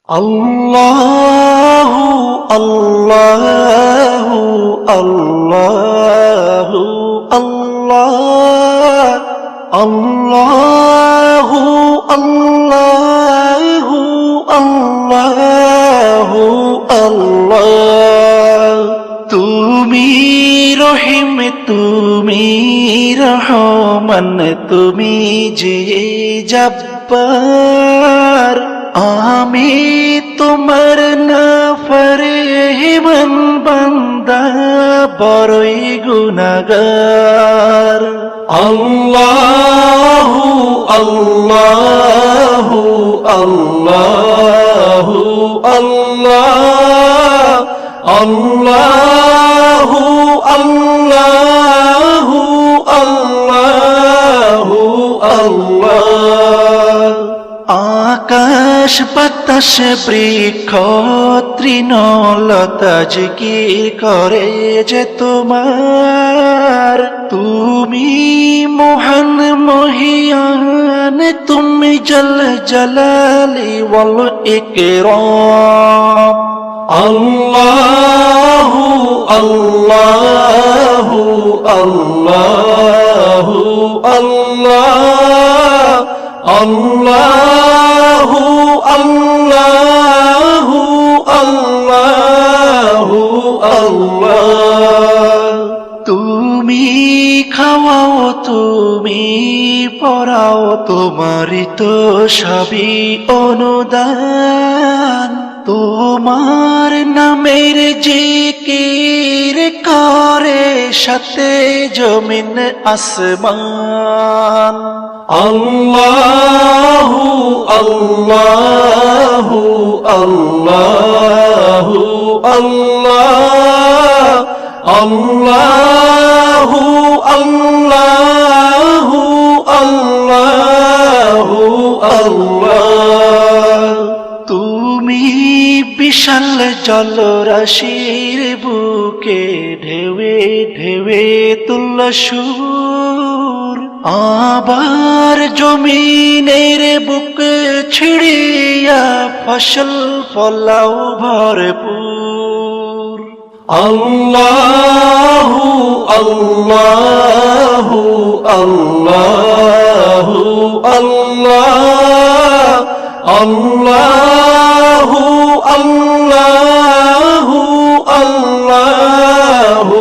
আল্লাহু আল্লাহু আল্লাহু আল্লাহ আল্লাহু আল্লাহু আল্লাহু আল্লাহ। তুমি রহিম, তুমি রহমান, তুমি যে জব্বার। আমি তোমার নাফরমান বান্দা, বড়ই গুনাহগার। আল্লাহু আল্লাহু আল্লাহু আল্লাহ আল্লাহু আল্লাহু আল্লাহু আল্লাহ। আকাশ বাতাস বৃক্ষ তৃণলতা জিকির করে যে তোমার। তুমি মহান মহিয়ান, তুমি জল জলালি ওয়াল ইকরাম। আল্লাহু আল্লাহু আল্লাহু আল্লাহ আল্লাহু আল্লাহু আল্লাহু আল্লাহ। তুমি খাওয়াও, তুমি পড়াও, তোমারই তো সবই অনুদান। তোমার নামের জিকির করে সাথে জমিন আসমান। আল্লাহু আল্লাহু আল্লাহু আল্লাহ আল্লাহু আল্লাহু আল্লাহু আল্লাহ। তুমি বিশাল জলরাশির বুকে ঢেউে ঢেউে তুল্য সুর। আবার জমিনের বুক ছিড়িয়া ফসল ফলাও ভরপুর। আল্লাহু আল্লাহু আল্লাহু আল্লাহ আল্লাহু আল্লাহু আল্লাহু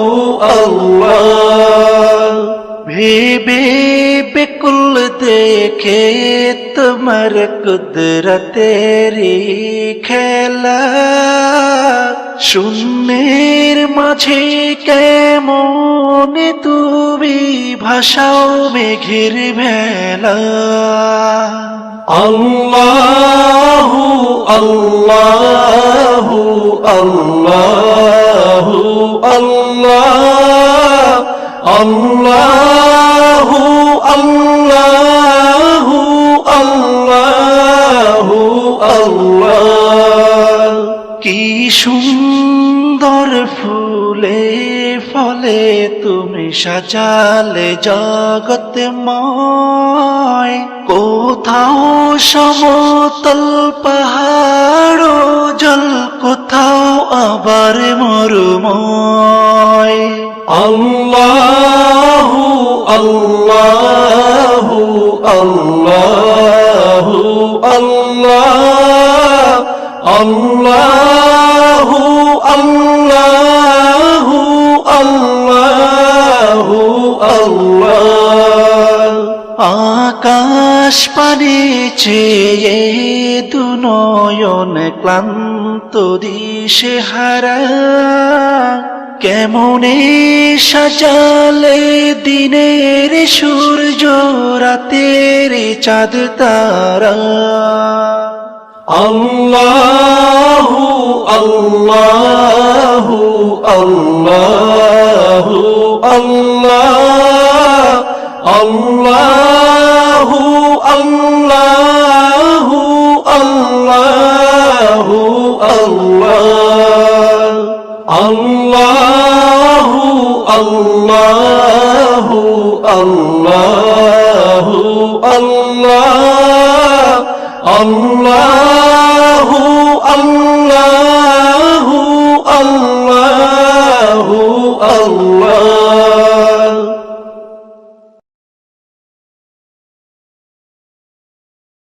আল্লাহ। ভেবে বেকুল দেখে তোমার কুদরতেরি খেলা। শূন্যের মাঝে কেমন তুমি ভাষাও মেঘের ভেলা। আল্লাহু আল্লাহু আল্লাহু আল্লাহ আল্লাহু আল্লাহু আল্লাহু আল্লাহ। কি সুন্দর ফুলে ফলে তুমি সাজালে জগৎময়। কোথাও সমতল পাহাড় জল, কোথাও আবার মরুময়। আল্লাহু আল্লাহু আল্লাহু আল্লাহ আল্লাহু আল্লাহু আল্লাহু আল্লাহ। আকাশ পানে চেয়ে দুনয়ন ক্লান্ত দিশেহারা। কেমনে সাজালে দিনের সূর্য, রাতের চাঁদ তারা। আল্লাহু আল্লাহু আল্লাহু আল্লাহ আল্লাহু আল্লাহু আল্লাহু আল্লাহ আল্লাহু আল্লাহু আল্লাহু আল্লাহ আল্লাহু আল্লাহু আল্লাহ